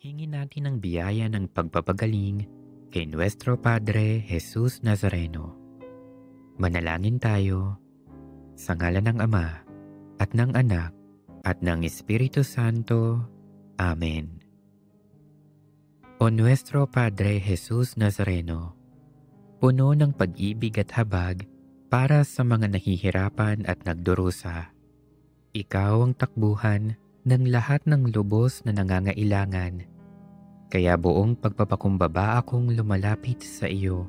Hingin natin ang biyaya ng pagpapagaling kay Nuestro Padre Jesus Nazareno. Manalangin tayo sa ngalan ng Ama at ng Anak at ng Espiritu Santo. Amen. O Nuestro Padre Jesus Nazareno, puno ng pag-ibig at habag para sa mga nahihirapan at nagdurusa. Ikaw ang takbuhan ng lahat ng lubos na nangangailangan. Kaya buong pagpapakumbaba akong lumalapit sa iyo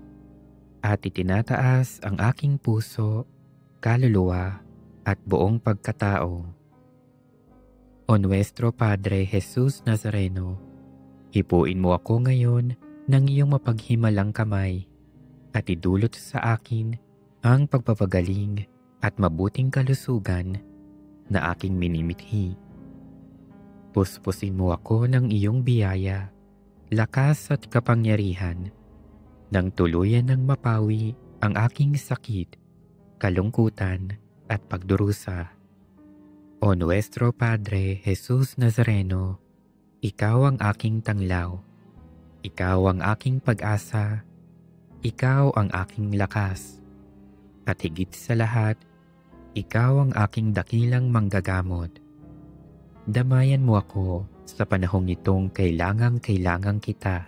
at itinataas ang aking puso, kaluluwa at buong pagkatao. O Nuestro Padre Jesus Nazareno, hipuin mo ako ngayon ng iyong mapaghimalang kamay at idulot sa akin ang pagpapagaling at mabuting kalusugan na aking minimithi. Puspusin mo ako ng iyong biyaya, lakas at kapangyarihan, nang tuluyan ng mapawi ang aking sakit, kalungkutan at pagdurusa. O Nuestro Padre Jesus Nazareno, ikaw ang aking tanglaw, ikaw ang aking pag-asa, ikaw ang aking lakas, at higit sa lahat, ikaw ang aking dakilang manggagamot. Damayan mo ako sa panahong itong kailangang kita.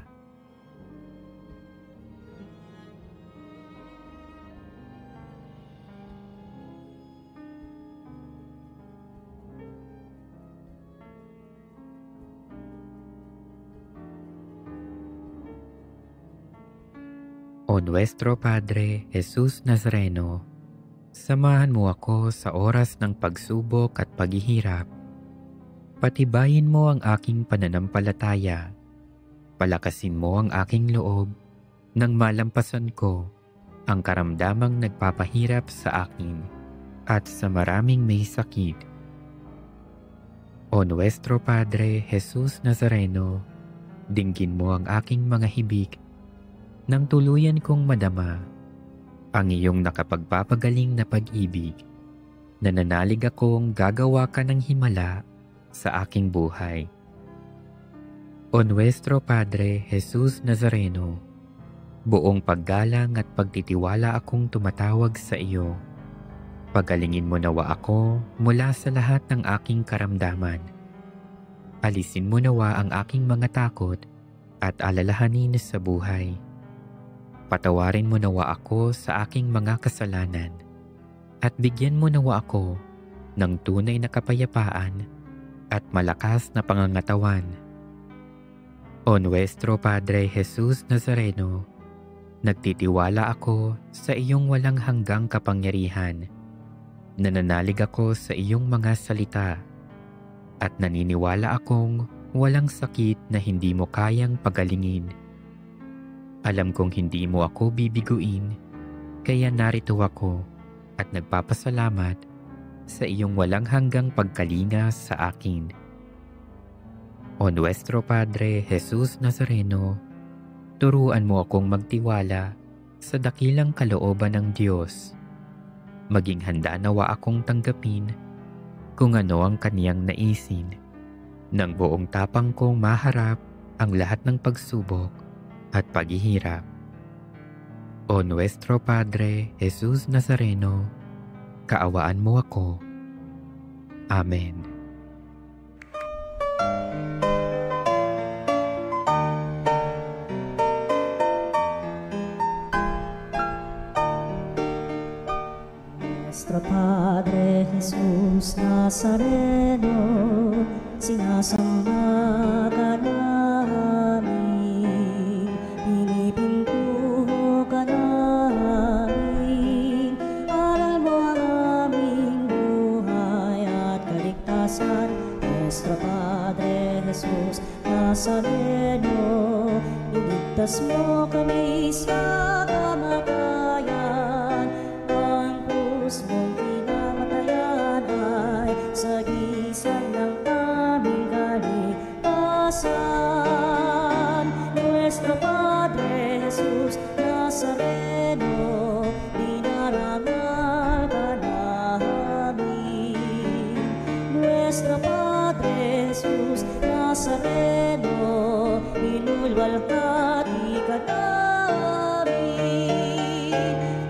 O Nuestro Padre Jesus Nazareno, samahan mo ako sa oras ng pagsubok at paghihirap. Patibayin mo ang aking pananampalataya. Palakasin mo ang aking loob nang malampasan ko ang karamdamang nagpapahirap sa akin at sa maraming may sakit. O Nuestro Padre Jesus Nazareno, dinggin mo ang aking mga hibik nang tuluyan kong madama ang iyong nakapagpapagaling na pag-ibig. Nananalig akong gagawa ka ng himala sa aking buhay. O Nuestro Padre Jesus Nazareno, buong paggalang at pagtitiwala akong tumatawag sa iyo. Pagalingin mo nawa ako mula sa lahat ng aking karamdaman. Alisin mo nawa ang aking mga takot at alalahanin sa buhay. Patawarin mo nawa ako sa aking mga kasalanan at bigyan mo nawa ako ng tunay na kapayapaan at malakas na pangangatawan. O Nuestro Padre Jesus Nazareno, nagtitiwala ako sa iyong walang hanggang kapangyarihan. Nananalig ako sa iyong mga salita at naniniwala akong walang sakit na hindi mo kayang pagalingin. Alam kong hindi mo ako bibiguin, kaya narito ako at nagpapasalamat sa iyong walang hanggang pagkalinga sa akin. O Nuestro Padre Jesus Nazareno, turuan mo akong magtiwala sa dakilang kalooban ng Diyos. Maging handa nawa akong tanggapin kung ano ang kaniyang naisin. Nang buong tapang kong maharap ang lahat ng pagsubok at paghihirap. O Nuestro Padre Jesus Nazareno, kaawaan mo ako. Amen. Nuestro Padre Jesus Nazareno, sinasamba ka namin, pinipintuho ka namin, aral mo ang aming buhay at kaligtasan. Nuestro Padre Jesus Nazareno, iligtas mo kami sa kamatayan, ang krus mong pinamatayan ay sagisag ng aming kaligtasan. Nuestro Padre Jesus Nazareno, dinarangal ka namin. Nuestro Padre Jesus Nazareno, Pinulwalhati ka namin.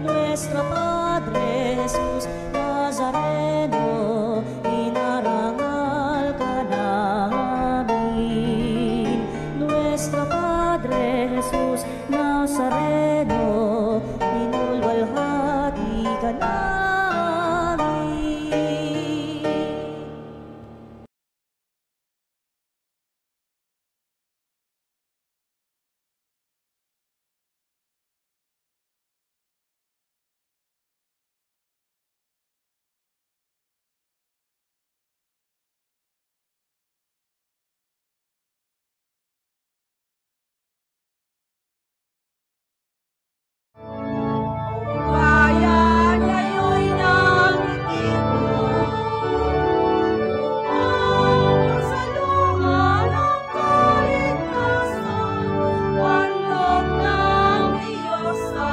Nuestro Padre Jesus Nazareno, inarangal ka namin. Nuestro Padre Jesus Nazareno, pinulwalhati ka namin. Bayan ngayon nag-iipon, kasalungan ang kaligtasan, handog ng Diyos sa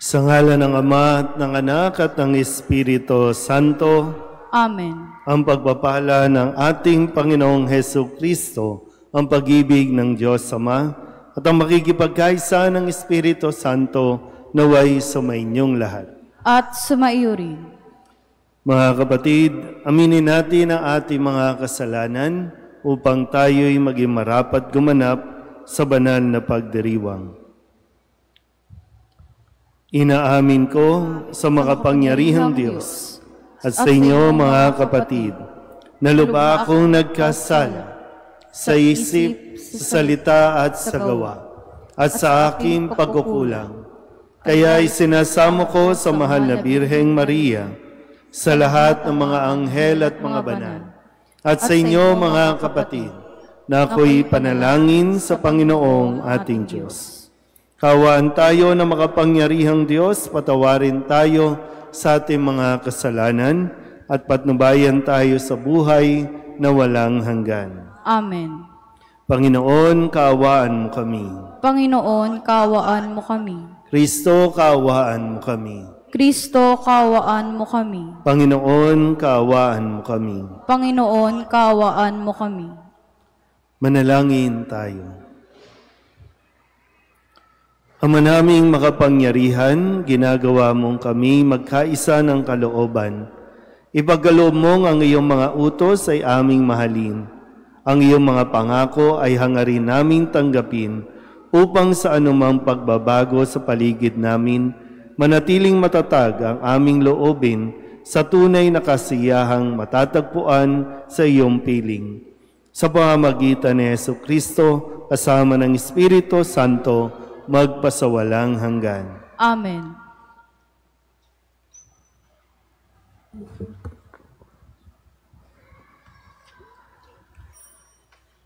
Sa ngalan ng Ama at ng Anak at ng Espiritu Santo, Amen. ang pagpapala ng ating Panginoong Hesukristo, ang pag-ibig ng Diyos Ama, at ang makikipagkaisa ng Espiritu Santo naway sumainyong lahat. At sumaiyo rin. Mga kapatid, aminin natin ang ating mga kasalanan upang tayo'y maging marapat gumanap sa banal na pagdiriwang. Inaamin ko sa makapangyarihang Diyos at sa inyo mga kapatid, na lubha akong nagkasala sa isip, sa salita at sa gawa, at sa aking pagkukulang. Kaya isinasamo ko sa mahal na Birheng Maria, sa lahat ng mga anghel at mga banal, at sa inyo mga kapatid, na ako'y panalangin sa Panginoong ating Diyos. Kawaan tayo na makapangyarihang Diyos, patawarin tayo sa ating mga kasalanan at patnubayan tayo sa buhay na walang hanggan. Amen. Panginoon, kaawaan mo kami. Panginoon, kaawaan mo kami. Kristo, kaawaan mo kami. Kristo, kaawaan mo kami. Panginoon, kaawaan mo kami. Panginoon, kaawaan mo kami. Manalangin tayo. Ama naming makapangyarihan, ginagawa mong kami magkaisa ng kalooban. Ipagkaloob mong ang iyong mga utos ay aming mahalin. Ang iyong mga pangako ay hangarin naming tanggapin upang sa anumang pagbabago sa paligid namin, manatiling matatag ang aming loobin sa tunay na kasiyahang matatagpuan sa iyong piling. Sa pamamagitan ni Hesukristo, kasama ng Espiritu Santo, magpasawalang hanggan. Amen.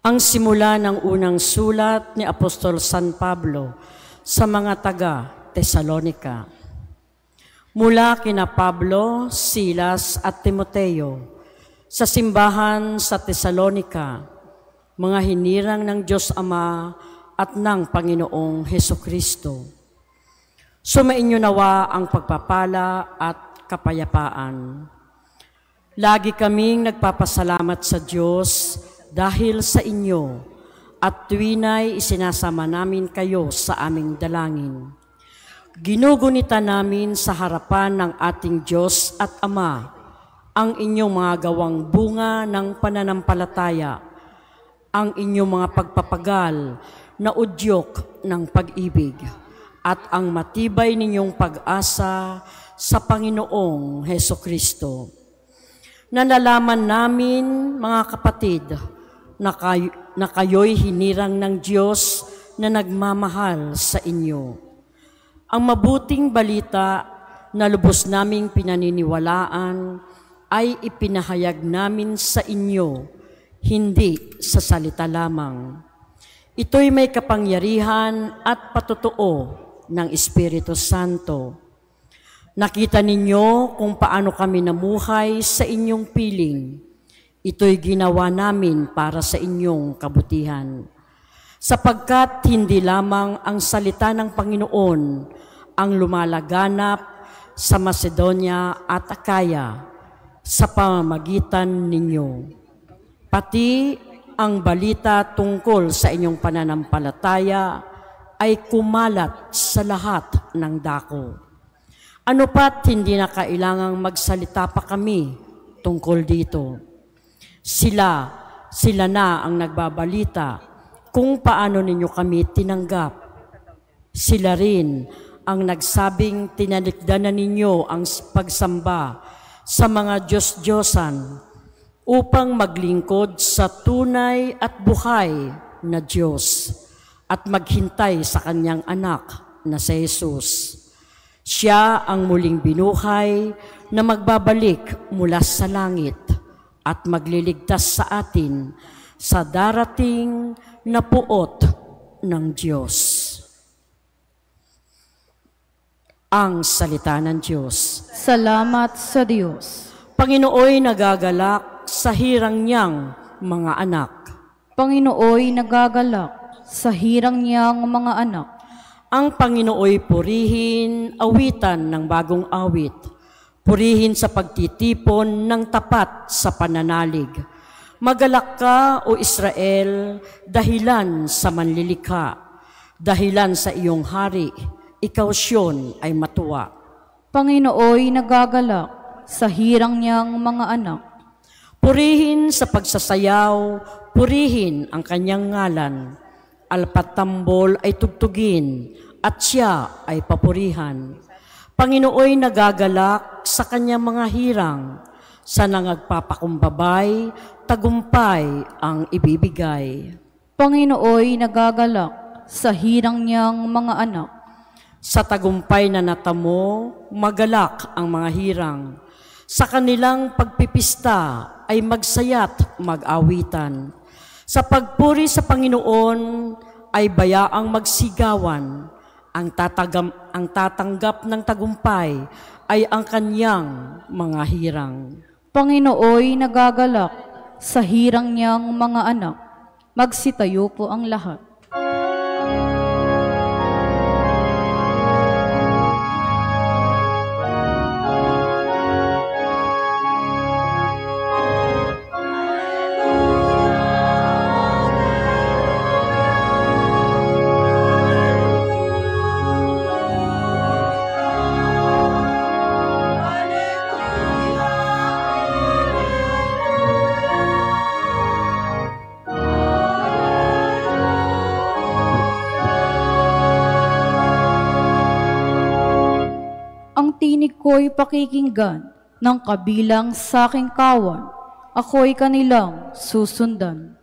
Ang simula ng unang sulat ni Apostol San Pablo sa mga taga-Tesalonika. Mula kina Pablo, Silas at Timoteo, sa simbahan sa Tesalonika, mga hinirang ng Diyos Ama at ng Panginoong Hesukristo. Sumainyo nawa ang pagpapala at kapayapaan. Lagi kaming nagpapasalamat sa Diyos dahil sa inyo at tuwina'y isinasama namin kayo sa aming dalangin. Ginugunita namin sa harapan ng ating Diyos at Ama ang inyong mga gawang bunga ng pananampalataya, ang inyong mga pagpapagal na udyok ng pag-ibig at ang matibay ninyong pag-asa sa Panginoong Hesukristo. Nalalaman namin, mga kapatid, na kayo'y hinirang ng Diyos na nagmamahal sa inyo. Ang mabuting balita na lubos naming pinaniniwalaan ay ipinahayag namin sa inyo, hindi sa salita lamang. Ito'y may kapangyarihan at patotoo ng Espiritu Santo. Nakita ninyo kung paano kami namuhay sa inyong piling. Ito'y ginawa namin para sa inyong kabutihan. Sapagkat hindi lamang ang salita ng Panginoon ang lumalaganap sa Macedonia at Akaya sa pamamagitan ninyo. Pati ang balita tungkol sa inyong pananampalataya ay kumalat sa lahat ng dako. Ano pat hindi na kailangang magsalita pa kami tungkol dito. Sila na ang nagbabalita kung paano ninyo kami tinanggap. Sila rin ang nagsabing tinalikdan na ninyo ang pagsamba sa mga Diyos-Diyosan upang maglingkod sa tunay at buhay na Diyos at maghintay sa Kanyang anak na si Jesus. Siya ang muling binuhay na magbabalik mula sa langit at magliligtas sa atin sa darating na puot ng Diyos. Ang salita ng Diyos. Salamat sa Diyos. Panginooy nagagalak sa hirang niyang mga anak. Panginooy nagagalak sa hirang niyang mga anak. Ang Panginooy purihin, awitan ng bagong awit. Purihin sa pagtitipon ng tapat sa pananalig. Magalak ka, O Israel, dahilan sa manlilikha. Dahilan sa iyong hari, ikaw Siyon ay matuwa. Panginooy nagagalak sa hirang niyang mga anak. Purihin sa pagsasayaw, purihin ang kanyang ngalan. Alpatambol ay tugtugin at siya ay papurihan. Panginooy nagagalak sa kanyang mga hirang. Sa nangagpapakumbabay, tagumpay ang ibibigay. Panginooy nagagalak sa hirang niyang mga anak. Sa tagumpay na natamo, magalak ang mga hirang. Sa kanilang pagpipista ay magsayat mag-awitan. Sa pagpuri sa Panginoon ay bayaang magsigawan. Ang tatanggap ng tagumpay ay ang kanyang mga hirang. Panginooy nagagalak sa hirang niyang mga anak. Magsitayo po ang lahat. Tinig ko'y pakikinggan ng kabilang sa aking kawan. Ako'y kanilang susundan.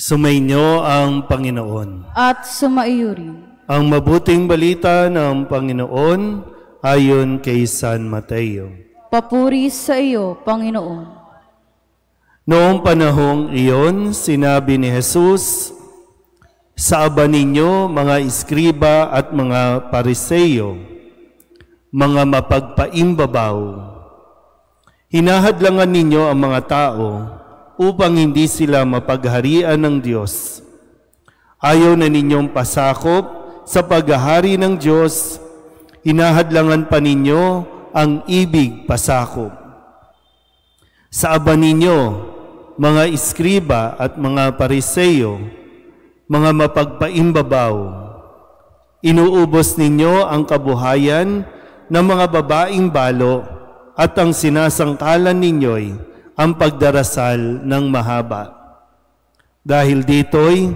Sumainyo ang Panginoon. At sumaiyo rin. Ang mabuting balita ng Panginoon ayon kay San Mateo. Papuri sa iyo, Panginoon. Noong panahong iyon, sinabi ni Jesus, sa aba ninyo, mga iskriba at mga pariseyo, mga mapagpaimbabaw, hinahadlangan ninyo ang mga tao upang hindi sila mapagharian ng Diyos. Ayaw na ninyong pasakop sa paghahari ng Diyos, hinahadlangan pa ninyo ang ibig pasakop. Sa aba ninyo, mga iskriba at mga pariseyo, mga mapagpaimbabaw, inuubos ninyo ang kabuhayan ng mga babaeng balo at ang sinasangkalan ninyo'y ang pagdarasal ng mahaba. Dahil dito'y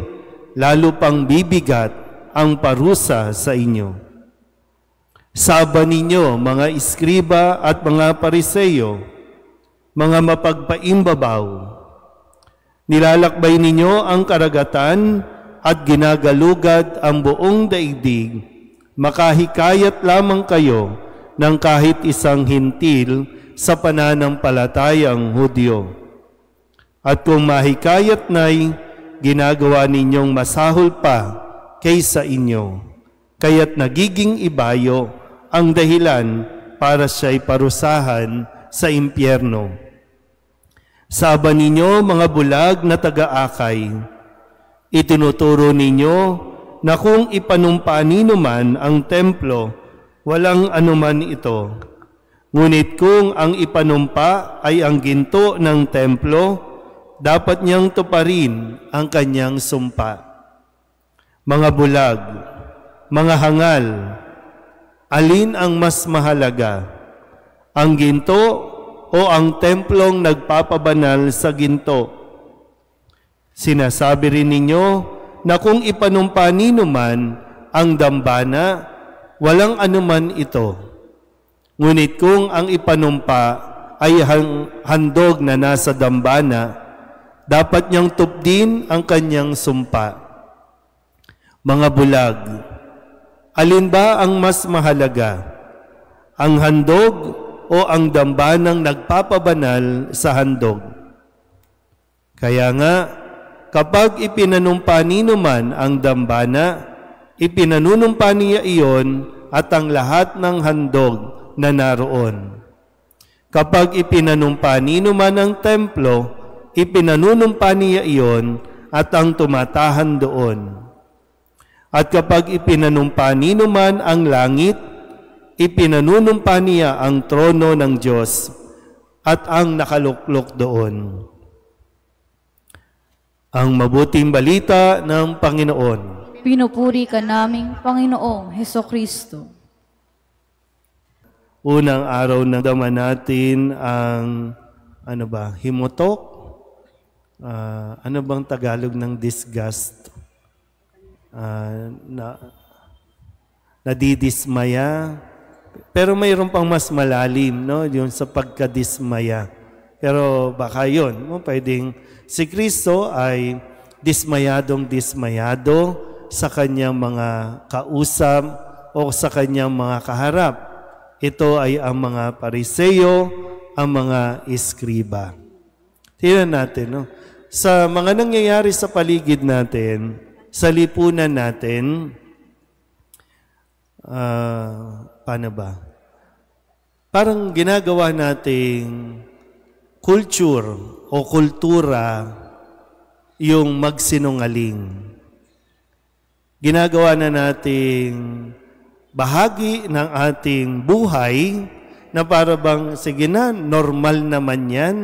lalo pang bibigat ang parusa sa inyo. Sa aba ninyo, mga iskriba at mga pariseyo, mga mapagpaimbabaw, nilalakbay ninyo ang karagatan at ginagalugad ang buong daigdig, makahikayat lamang kayo ng kahit isang hintil sa pananampalatayang Hudyo. At kung mahikayat na'y ginagawa ninyong masahol pa kaysa inyo, kaya't nagiging ibayo ang dahilan para siya'y parusahan sa impyerno. Saba ninyo, mga bulag na taga-akay, itinuturo ninyo na kung ipanumpa nino man ang templo, walang anuman ito. Ngunit kung ang ipanumpa ay ang ginto ng templo, dapat niyang tuparin ang kanyang sumpa. Mga bulag, mga hangal, alin ang mas mahalaga? Ang ginto o ang templong nagpapabanal sa ginto? Sinasabi rin ninyo na kung ipanumpa nino man ang dambana, walang anuman ito. Ngunit kung ang ipanumpa ay handog na nasa dambana, dapat niyang tupdin ang kanyang sumpa. Mga bulag, alin ba ang mas mahalaga? Ang handog o ang dambanang nagpapabanal sa handog? Kaya nga, kapag ipinanumpa nino man ang dambana, ipinanunumpa niya iyon at ang lahat ng handog na naroon. Kapag ipinanumpa nino man ang templo, ipinanunumpa niya iyon at ang tumatahan doon. At kapag ipinanumpa nino man ang langit, ipinanunumpa niya ang trono ng Diyos at ang nakaluklok doon. Ang mabuting balita ng Panginoon. Pinupuri ka naming Panginoong Hesukristo. Unang araw na daman natin ang himutok. Ano bang Tagalog ng disgust? Nadidismaya. Pero mayroon pang mas malalim, no? Yung sa pagkadismaya. Pero baka yun, pwedeng si Kristo ay dismayado sa kanyang mga kausap o sa kanyang mga kaharap. Ito ay ang mga Pariseo, ang mga Iskriba. Tingnan natin, no? Sa mga nangyayari sa paligid natin, sa lipunan natin, paano ba? Parang ginagawa nating culture o kultura yung magsinungaling. Ginagawa na nating bahagi ng ating buhay na para bang, sige na, normal naman yan.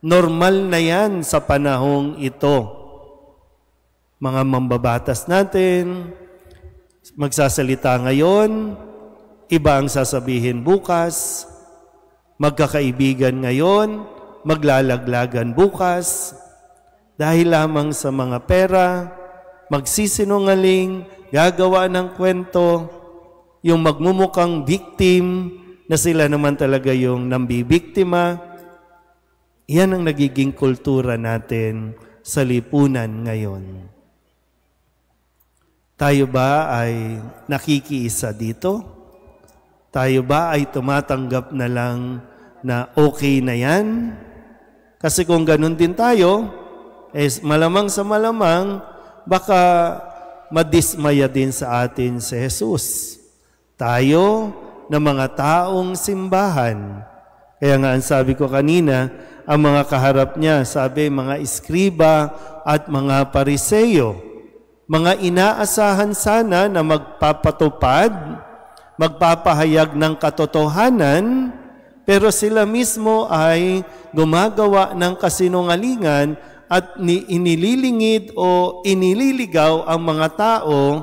Normal na yan sa panahong ito. Mga mambabatas natin, magsasalita ngayon, iba ang sasabihin bukas, magkakaibigan ngayon, maglalaglagan bukas, dahil lamang sa mga pera, magsisinungaling, gagawa ng kwento, yung magmumukhang victim na sila naman talaga yung nambibiktima. Yan ang nagiging kultura natin sa lipunan ngayon. Tayo ba ay nakikiisa dito? Tayo ba ay tumatanggap na lang na okay na yan? Kasi kung ganun din tayo, malamang sa malamang, baka madismaya din sa atin si Jesus. Tayo na mga taong simbahan. Kaya nga ang sabi ko kanina, ang mga kaharap niya, sabi mga Iskriba at mga Pariseo, mga inaasahan sana na magpapatupad, magpapahayag ng katotohanan, pero sila mismo ay gumagawa ng kasinungalingan at inililingid o inililigaw ang mga tao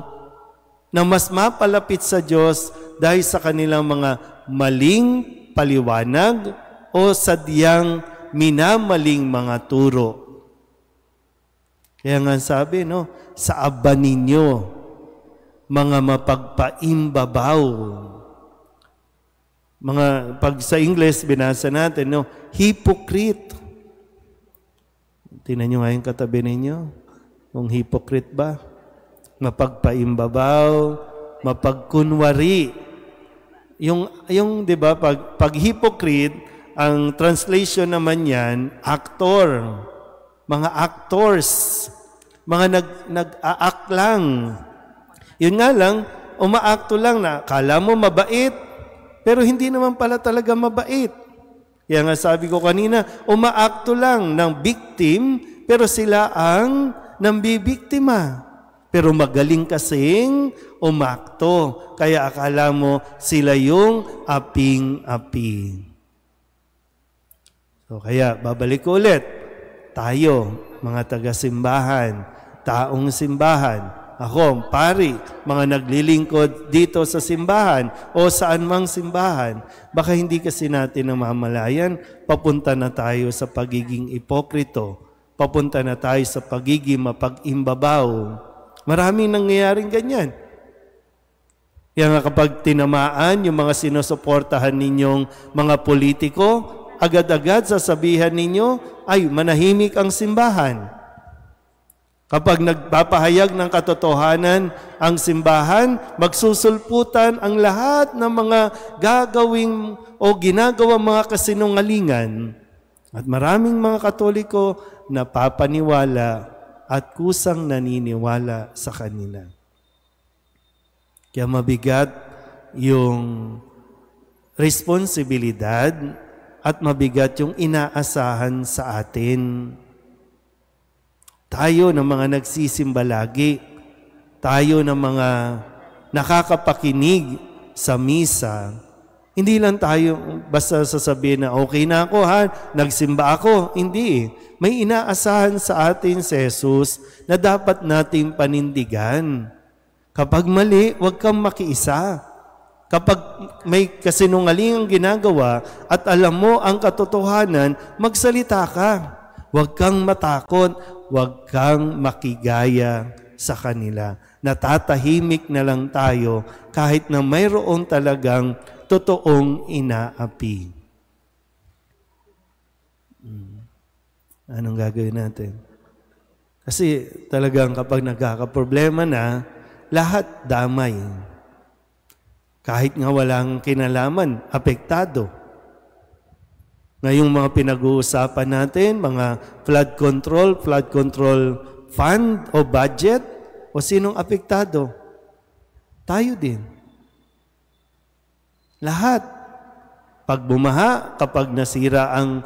na mas mapalapit sa Diyos dahil sa kanilang mga maling paliwanag o sadyang minamaling mga turo. Kaya nga sabi, no, sa aba ninyo, mga mapagpaimbabaw. Pag sa English, binasa natin, no, hypocrite. Tingnan nyo nga yung katabi ninyo. Kung hypocrite ba? Mapagpaimbabaw, mapagkunwari. Yung 'di ba, pag hypocrite, ang translation naman yan, actor. Mga actors, mga nag-a-act lang. Yun nga lang, umaakto lang na kala mo mabait, pero hindi naman pala talaga mabait. Kaya nga sabi ko kanina, umaakto lang ng victim, pero sila ang nambibiktima. Pero magaling kasing umakto. Kaya akala mo sila yung aping-api. So kaya babalik ko ulit. Tayo, mga taga-simbahan, taong simbahan, ako, pari, mga naglilingkod dito sa simbahan o saan mang simbahan, baka hindi kasi natin namamalayan, papunta na tayo sa pagiging ipokrito, papunta na tayo sa pagiging mapag-imbabaw. Maraming nangyayaring ganyan. Kaya nga kapag tinamaan yung mga sinusuportahan ninyong mga politiko, agad-agad sasabihan ninyo, ay manahimik ang simbahan. Kapag nagpapahayag ng katotohanan ang simbahan, magsusulputan ang lahat ng mga gagawing o ginagawang mga kasinungalingan. At maraming mga Katoliko napapaniwala at kusang naniniwala sa kanila. Kaya mabigat yung responsibilidad at mabigat yung inaasahan sa atin. Tayo na mga nagsisimba lagi, tayo na mga nakakapakinig sa misa, hindi lang tayo basta sasabihin na okay na ako ha, nagsimba ako. Hindi. May inaasahan sa atin si Jesus na dapat nating panindigan. Kapag mali, huwag kang makiisa. Kapag may kasinungalingang ginagawa at alam mo ang katotohanan, magsalita ka. Huwag kang matakot, huwag kang makigaya sa kanila. Natatahimik na lang tayo kahit na mayroon talagang totoong inaapi. Anong gagawin natin? Kasi talagang kapag nagkakaproblema na, lahat damay. Kahit nga walang kinalaman, apektado. Ngayong mga pinag-uusapan natin, mga flood control fund o budget, o sinong apektado? Tayo din. Lahat. Pag bumaha, kapag nasira ang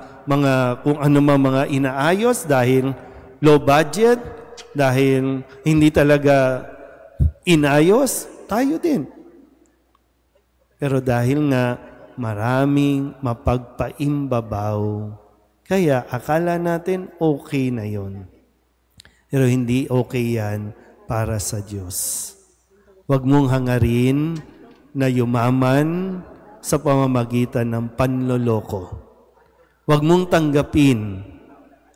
kung ano mga inaayos dahil low budget, dahil hindi talaga inayos, tayo din. Pero dahil nga maraming mapagpaimbabaw, kaya akala natin okay na yon. Pero hindi okay yan para sa Diyos. Huwag mong hangarin na yumaman sa pamamagitan ng panloloko. Huwag mong tanggapin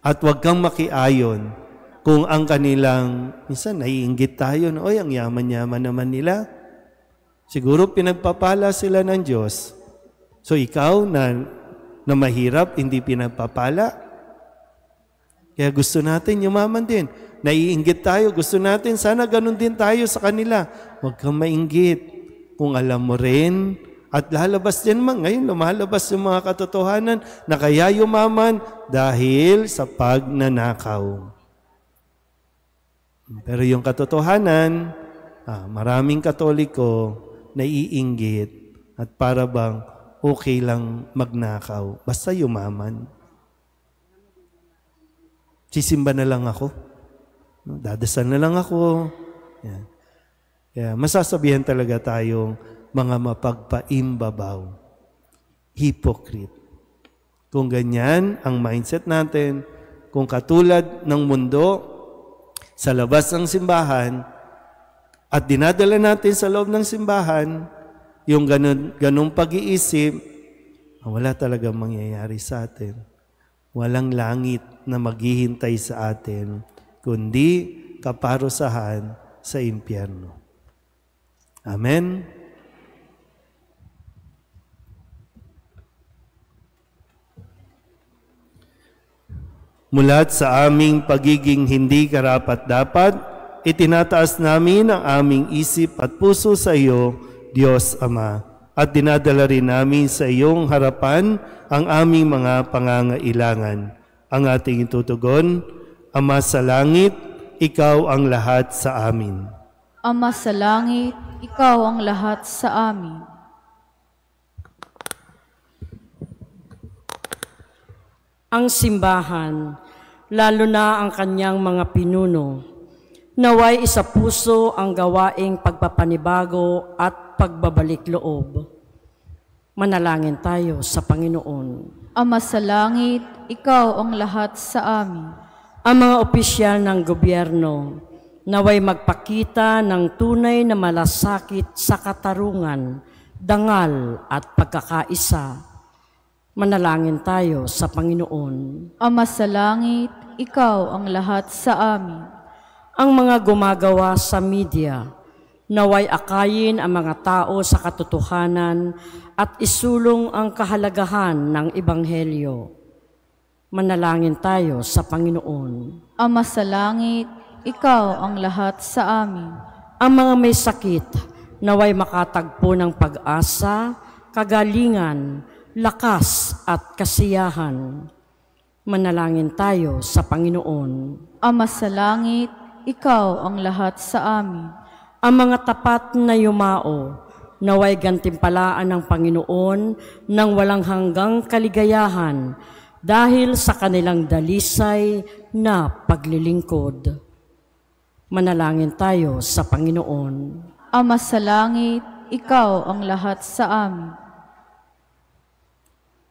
at huwag kang makiayon kung ang kanilang, minsan naiinggit tayo na, oy, ang yaman-yaman naman nila. Siguro pinagpapala sila ng Diyos. So ikaw na mahirap, hindi pinagpapala. Kaya gusto natin yumaman din. Naiinggit tayo, gusto natin, sana ganun din tayo sa kanila. Huwag kang mainggit. Kung alam mo rin, at lalabas din man, ngayon lumalabas yung mga katotohanan na kaya yumaman dahil sa pagnanakaw. Pero yung katotohanan, maraming Katoliko naiinggit at para bang okay lang magnakaw. Basta yumaman. Sisimba na lang ako. Dadasal na lang ako. Yan. Kaya masasabihan talaga tayong mga mapagpaimbabaw. Hypocrite. Kung ganyan ang mindset natin, kung katulad ng mundo sa labas ng simbahan, at dinadala natin sa loob ng simbahan, yung ganung pag-iisip, wala talagang mangyayari sa atin. Walang langit na maghihintay sa atin, kundi kaparusahan sa impyerno. Amen? Mulat sa aming pagiging hindi karapat-dapat, itinataas namin ang aming isip at puso sa iyo, Diyos Ama. at dinadala rin namin sa iyong harapan ang aming mga pangangailangan. Ang ating itutugon, Ama sa langit, ikaw ang lahat sa amin. Ama sa langit, ikaw ang lahat sa amin. Ang simbahan, lalo na ang kanyang mga pinuno, naway isa puso ang gawaing pagpapanibago at pagbabalik loob. Manalangin tayo sa Panginoon. Ama sa langit, ikaw ang lahat sa amin. Ang mga opisyal ng gobyerno, naway magpakita ng tunay na malasakit sa katarungan, dangal at pagkakaisa. Manalangin tayo sa Panginoon. Ama sa langit, ikaw ang lahat sa amin. Ang mga gumagawa sa media, naway akayin ang mga tao sa katotohanan at isulong ang kahalagahan ng Ebanghelyo. Manalangin tayo sa Panginoon. Ama sa langit, ikaw ang lahat sa amin. Ang mga may sakit, naway makatagpo ng pag-asa, kagalingan, lakas at kasiyahan. Manalangin tayo sa Panginoon. Ama sa langit, ikaw ang lahat sa amin. Ang mga tapat na yumao, naway gantimpalaan ng Panginoon ng walang hanggang kaligayahan dahil sa kanilang dalisay na paglilingkod. Manalangin tayo sa Panginoon. Ama sa langit, ikaw ang lahat sa amin.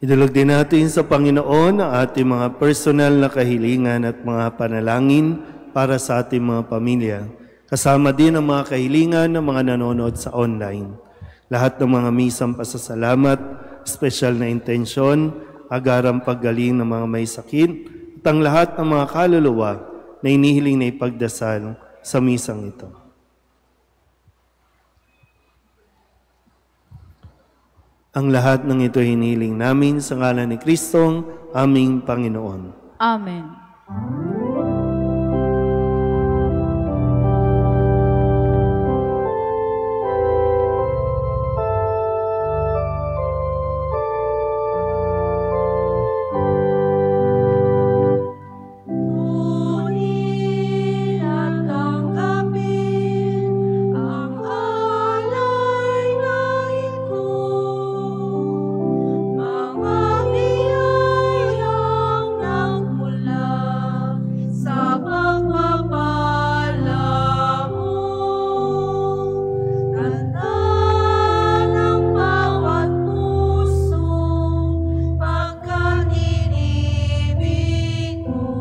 Idulog din natin sa Panginoon ang ating mga personal na kahilingan at mga panalangin para sa ating mga pamilya. Kasama din ang mga kahilingan ng mga nanonood sa online. Lahat ng mga misang pasasalamat, special na intensyon, agarang paggaling ng mga may sakit, at ang lahat ng mga kaluluwa na inihiling na ipagdasal sa misang ito. Ang lahat ng ito hiniling namin sa ngalan ni Kristong aming Panginoon. Amen. Ngunit at tanggapin ang alay ng ito, mga biyayang nagmula sa pagpapala mo. Ganda ng bawat puso pagkat inibig mo.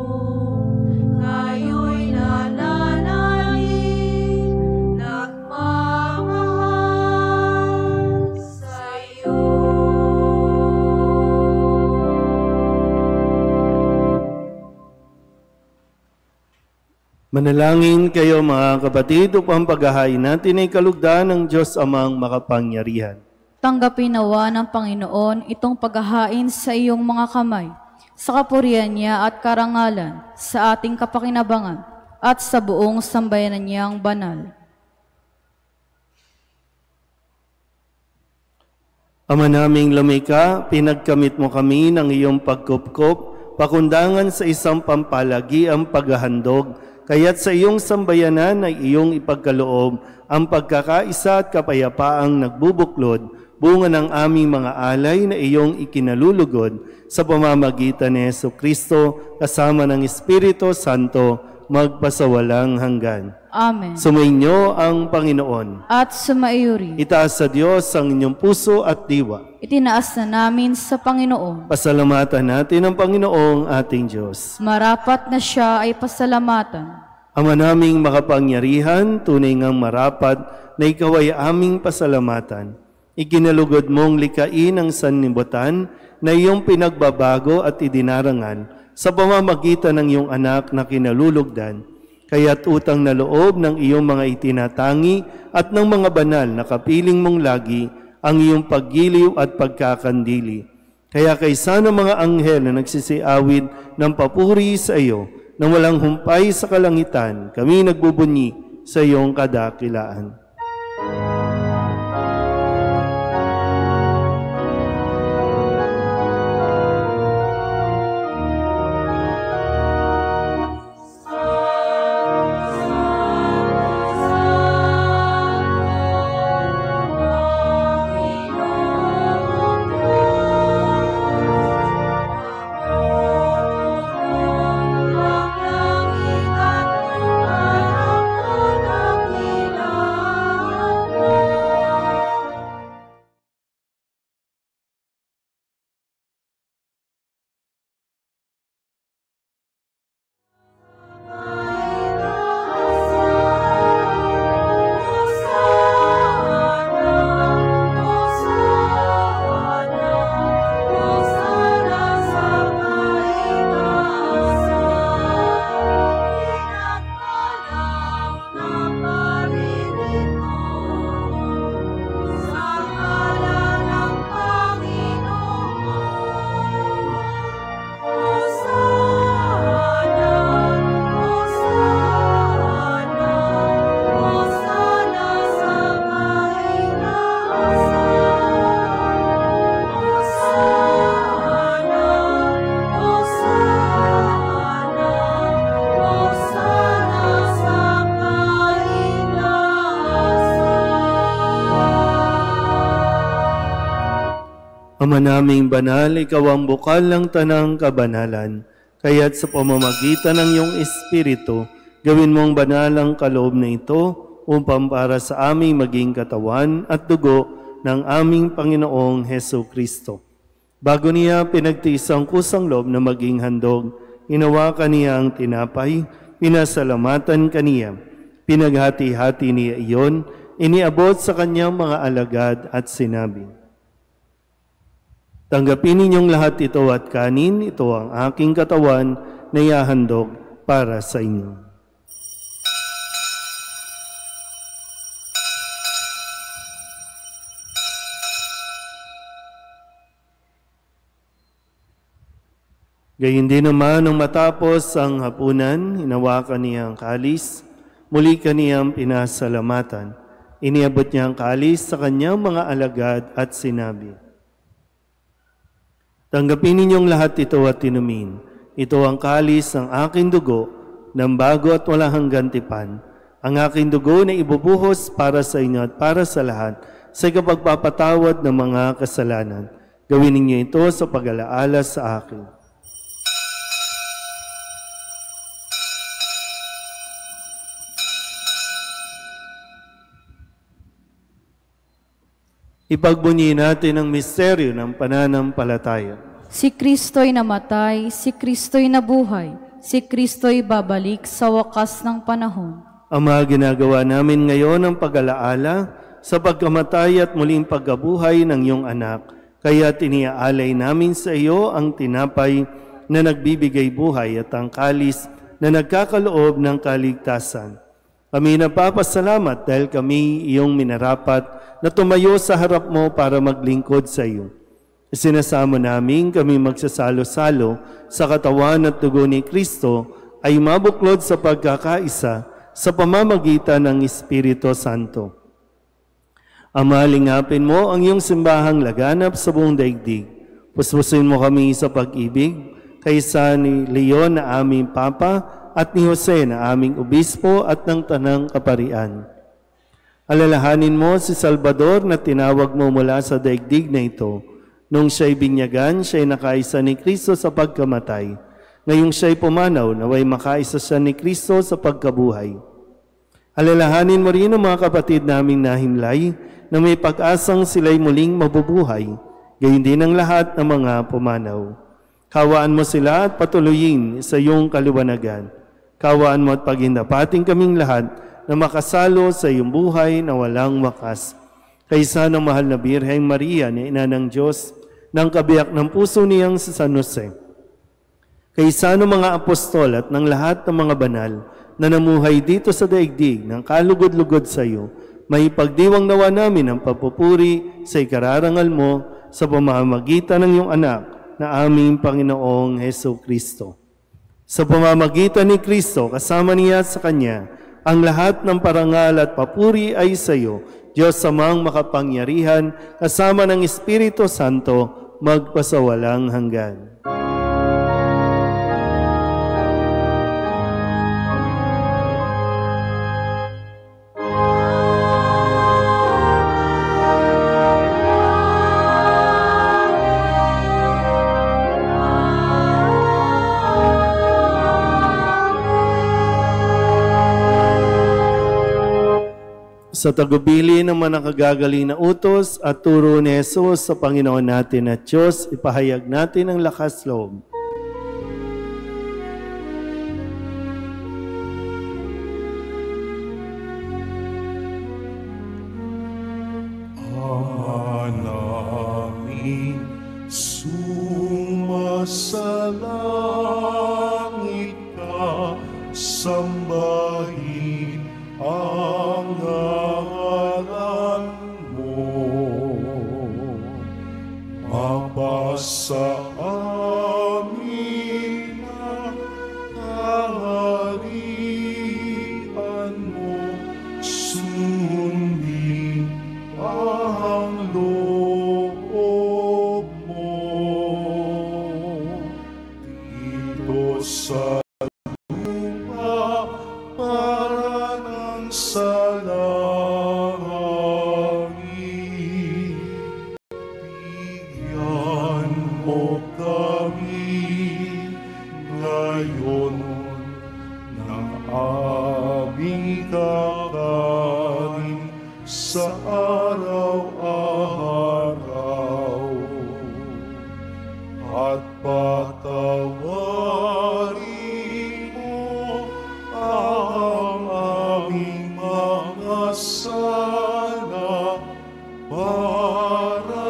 Ngayon'y nananalig, nagmamahal sa'yo. Manalangin kayo mga kapatid upang paghahain natin ay kalugdan ng Diyos Amang makapangyarihan. Tanggapin nawa ng Panginoon itong paghahain sa iyong mga kamay, sa kapurihan niya at karangalan, sa ating kapakinabangan, at sa buong sambayanan niyang banal. Ama naming lumikha, pinagkamit mo kami ng iyong pagkupkop, pakundangan sa isang pampalagiang paghahandog, kaya't sa iyong sambayanan ay iyong ipagkaloob ang pagkakaisa at kapayapaang nagbubuklod, bunga ng aming mga alay na iyong ikinalulugod sa pamamagitan ni Jesucristo kasama ng Espiritu Santo magpasawalang hanggan. Amen. Sumainyo ang Panginoon. At sumaiyuri, Itaas sa Diyos ang inyong puso at diwa. itinaas na namin sa Panginoon. Pasalamatan natin ang Panginoong ating Diyos. Marapat na siya ay pasalamatan. Ama naming makapangyarihan, tunay ngang marapat na ikaw ay aming pasalamatan. Ikinalugod mong likain ang sanlibutan na iyong pinagbabago at idinarangan sa pamamagitan ng iyong anak na kinalulugdan. Kaya't utang na loob ng iyong mga itinatangi at ng mga banal na kapiling mong lagi ang iyong paggiliw at pagkakandili. Kaya kaysa ng mga anghel na nagsisiawid ng papuri sa iyo, nang walang humpay sa kalangitan, kami nagbubunyi sa iyong kadakilaan. Ama naming banal, ikaw ang bukal ng tanang kabanalan. Kaya't sa pamamagitan ng iyong Espiritu, gawin mong banal ang kaloob na ito upang para sa aming maging katawan at dugo ng aming Panginoong Heso Kristo. Bago niya pinagtiis ang kusang loob na maging handog, hinawakan niya ang tinapay, pinasalamatan kaniya, pinaghati-hati niya iyon, iniabot sa kanyang mga alagad at sinabi, "Tanggapin ninyong lahat ito at kanin, ito ang aking katawan na ihahandog para sa inyo." Gayun din naman nung matapos ang hapunan, hinawakan niya ang kalis, muli kaniyang pinasalamatan. Iniabot niya ang kalis sa kanyang mga alagad at sinabi, "Tanggapin ninyong lahat ito at inumin. Ito ang kalis ng aking dugo, ng bago at walang hanggang tipan. Ang aking dugo na ibubuhos para sa inyo at para sa lahat sa ikapagpapatawad ng mga kasalanan. Gawin ninyo ito sa pag-alaala sa akin." Ipagbunyi natin ang misteryo ng pananampalataya. Si Kristo'y namatay, si Kristo'y nabuhay, si Kristo'y babalik sa wakas ng panahon. Ama, ginagawa namin ngayon ang pag-alaala sa pagkamatay at muling pagkabuhay ng iyong anak. Kaya tiniaalay namin sa iyo ang tinapay na nagbibigay buhay at ang kalis na nagkakaloob ng kaligtasan. Kami napapasalamat dahil kami iyong minarapat na tumayo sa harap mo para maglingkod sa iyo. Isinasamo namin kami magsasalo-salo sa katawan at dugo ni Kristo ay mabuklod sa pagkakaisa sa pamamagitan ng Espiritu Santo. Ama, lingapin mo ang iyong simbahang laganap sa buong daigdig. Puspusin mo kami sa pag-ibig kaysa ni Leon na aming Papa at ni Jose na aming obispo at ng tanang kaparian. Alalahanin mo si Salvador na tinawag mo mula sa daigdig na ito. Nung siya'y binyagan, siya'y nakaisa ni Kristo sa pagkamatay. Ngayong siya'y pumanaw, naway makaisa siya ni Kristo sa pagkabuhay. Alalahanin mo rin ang mga kapatid naming nahimlay na may pag-asang sila'y muling mabubuhay, gayon din ang lahat ng mga pumanaw. Kawaan mo sila at patuloyin sa iyong kaliwanagan. Kawaan mo at paghindapating kaming lahat na makasalo sa iyong buhay na walang wakas. Kaysa ng mahal na Birheng Maria na ina ng Diyos, ng kabiyak ng puso niyang si San Jose. Kaysa ng mga apostol at ng lahat ng mga banal na namuhay dito sa daigdig ng kalugod-lugod sa iyo, may pagdiwang nawa namin ang papupuri sa ikararangal mo sa pamamagitan ng iyong anak na aming Panginoong Heso Kristo. Sa pamamagitan ni Kristo, kasama niya sa Kanya, ang lahat ng parangal at papuri ay sa iyo, Diyos Amang makapangyarihan, kasama ng Espiritu Santo, magpasawalang hanggan. Sa tagubili ng mga nakagagaling na utos at turo ni Jesus sa Panginoon natin at Diyos, ipahayag natin ang lakas loob. Ama namin, sumasalangit ka, sambahin ang ngalan mo. Mapasa amin ang kaharian mo, sundin ang loob mo. Dito sa salangit, bigyan Patawarin mo ang aming mga sala para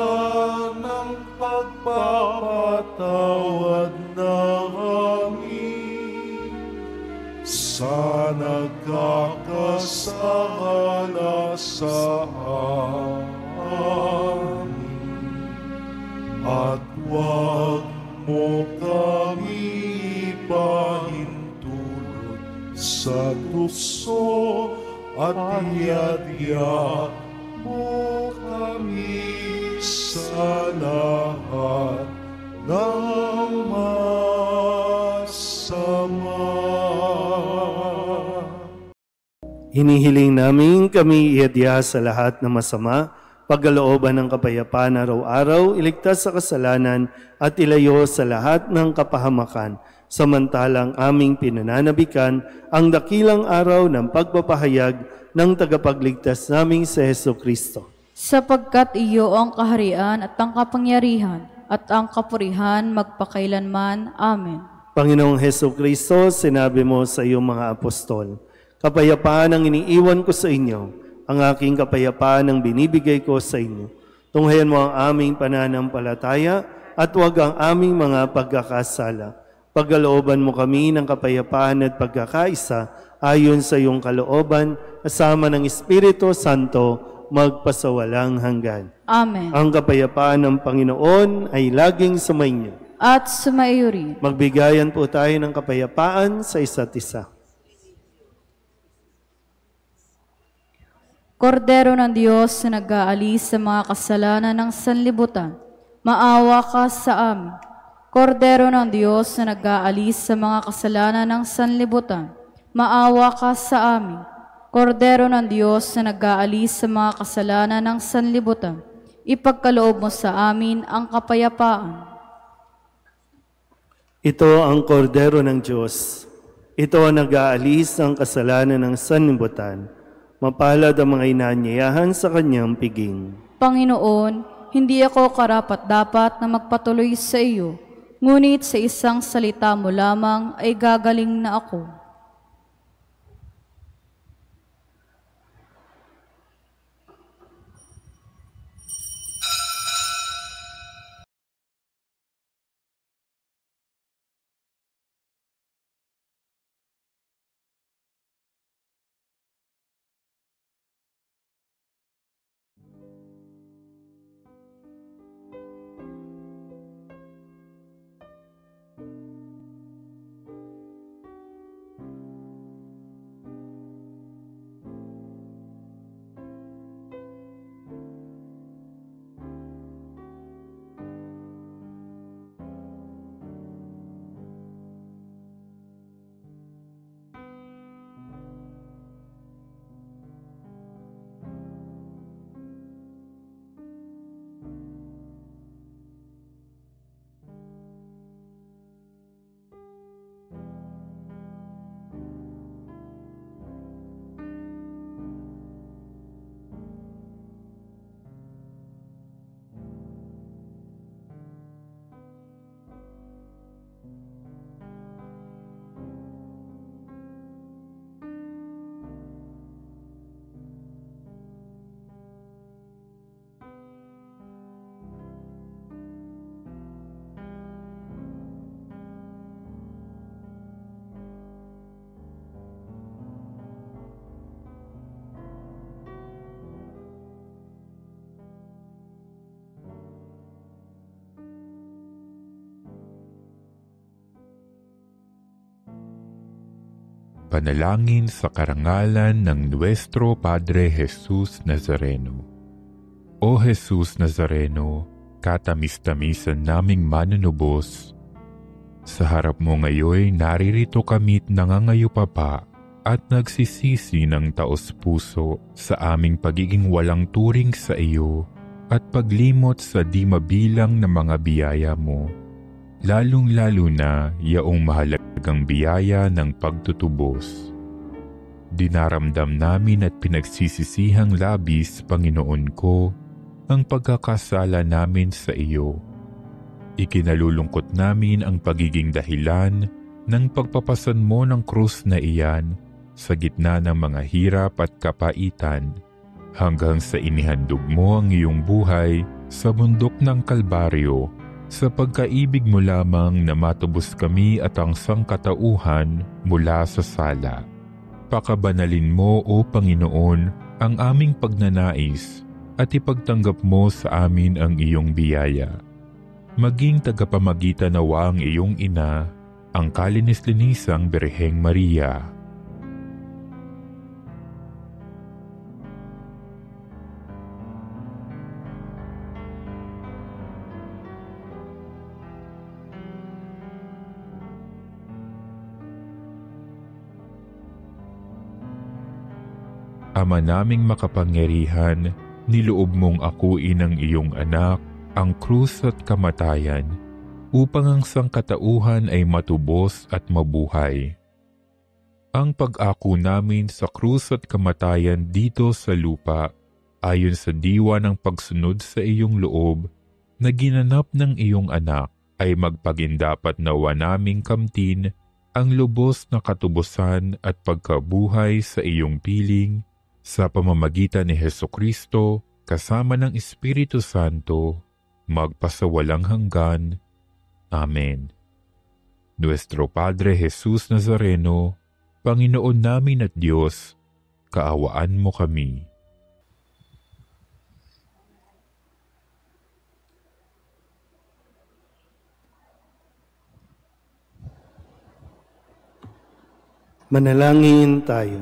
ng pagpapatawad namin sa nagkakasala sa amin. At huwag mo kami ipahintulot sa tukso at iadya mo kami sa lahat ng masama. Hinihiling namin kami iadya sa lahat ng masama, pagkalooban ng kapayapaan araw-araw, iligtas sa kasalanan at ilayo sa lahat ng kapahamakan, samantalang aming pinananabikan ang dakilang araw ng pagpapahayag ng tagapagligtas naming si Jesucristo. Sapagkat iyo ang kaharian at ang kapangyarihan at ang kapurihan magpakailanman. Amen. Panginoong Jesucristo, sinabi mo sa iyong mga apostol, kapayapaan ang iniiwan ko sa inyo, ang aking kapayapaan ang binibigay ko sa inyo. Tunghayan mo ang aming pananampalataya at huwag ang aming mga pagkakasala. Pagkalooban mo kami ng kapayapaan at pagkakaisa ayon sa iyong kalooban, kasama ng Espiritu Santo, magpasawalang hanggan. Amen. Ang kapayapaan ng Panginoon ay laging sumainyo. At sumaiyo rin. Magbigayan po tayo ng kapayapaan sa isa't isa. Kordero ng Diyos na nag-aalis sa mga kasalanan ng sanlibutan, maawa ka sa amin. Kordero ng Diyos na nag-aalis sa mga kasalanan ng sanlibutan, maawa ka sa amin. Kordero ng Diyos na nag-aalis sa mga kasalanan ng sanlibutan, ipagkaloob mo sa amin ang kapayapaan. Ito ang kordero ng Diyos. Ito ang nag-aalis ng kasalanan ng sanlibutan. Mapalad ang mga inaanyayahan sa kanyang piging. Panginoon, hindi ako karapat-dapat na magpatuloy sa iyo, ngunit sa isang salita mo lamang ay gagaling na ako. Panalangin sa karangalan ng Nuestro Padre Jesus Nazareno. O Jesus Nazareno, katamis-tamisan naming manunubos, sa harap mo ngayon naririto kami't nangangayupapa at nagsisisi ng taos-puso sa aming pagiging walang turing sa iyo at paglimot sa di mabilang na mga biyaya mo, lalong-lalo na yaong mahalagang biyaya ng pagtutubos. Dinaramdam namin at pinagsisisihang labis, Panginoon ko, ang pagkakasala namin sa iyo. Ikinalulungkot namin ang pagiging dahilan ng pagpapasan mo ng krus na iyan sa gitna ng mga hirap at kapaitan, hanggang sa inihandog mo ang iyong buhay sa bundok ng Kalbaryo, sa pagkaibig mo lamang na matubos kami at ang sangkatauhan mula sa sala. Pakabanalin mo, O Panginoon, ang aming pagnanais at ipagtanggap mo sa amin ang iyong biyaya. Maging tagapamagitan nawa ang iyong ina, ang kalinis-linisang Birheng Maria. Ama naming makapangyarihan, niloob mong akuin ang iyong anak, ang krus at kamatayan, upang ang sangkatauhan ay matubos at mabuhay. Ang pag-ako namin sa krus at kamatayan dito sa lupa, ayon sa diwa ng pagsunod sa iyong loob, na ginanap ng iyong anak, ay magpagindapat nawa naming kamtin ang lubos na katubusan at pagkabuhay sa iyong piling, sa pamamagitan ni Hesukristo, kasama ng Espiritu Santo, magpasawalang hanggan. Amen. Nuestro Padre Jesus Nazareno, Panginoon namin at Diyos, kaawaan mo kami. Manalangin tayo.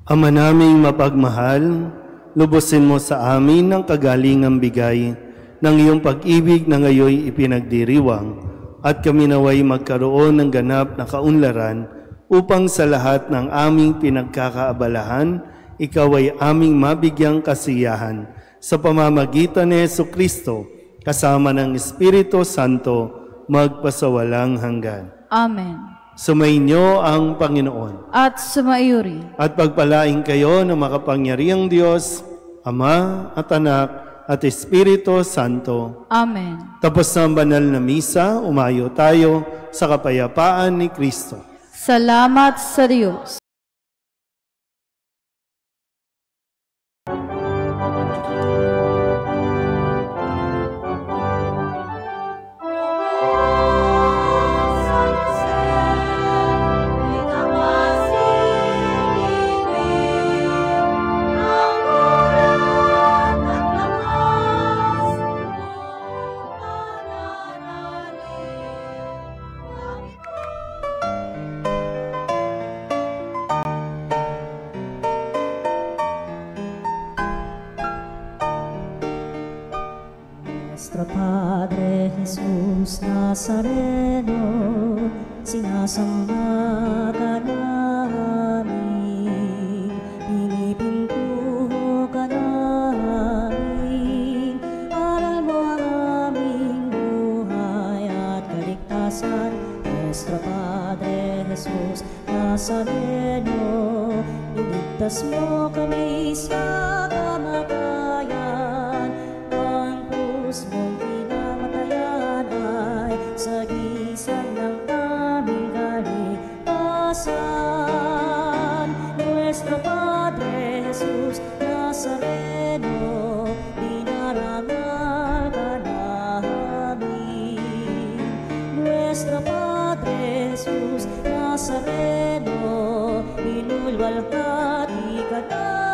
Ama naming mapagmahal, lubusin mo sa amin ang kagalingang bigay ng iyong pag-ibig na ngayoy ipinagdiriwang at kami naway magkaroon ng ganap na kaunlaran upang sa lahat ng aming pinagkakaabalahan, ikaw ay aming mabigyang kasiyahan sa pamamagitan ni Jesucristo kasama ng Espiritu Santo magpasawalang hanggan. Amen. Sumainyo ang Panginoon. At sumaiyuri. At pagpalain kayo ng makapangyarihang Diyos, Ama at Anak at Espiritu Santo. Amen. Tapos na ang banal na misa, umayo tayo sa kapayapaan ni Kristo. Salamat sa Diyos. Nuestro Padre Jesus Nazareno, sinasamba ka namin, pinipintuho ka namin, aral mo ang aming buhay at kaligtasan. Nuestro Padre Jesus Nazareno, iligtas mo kami sa kamatayan, ang krus mong pinamatayan ay sagisag ng aming kaligtasan. Nuestro Padre Jesus Nazareno, dinarangal ka namin. Nuestro Padre Jesus Nazareno, inulwalhati ka namin.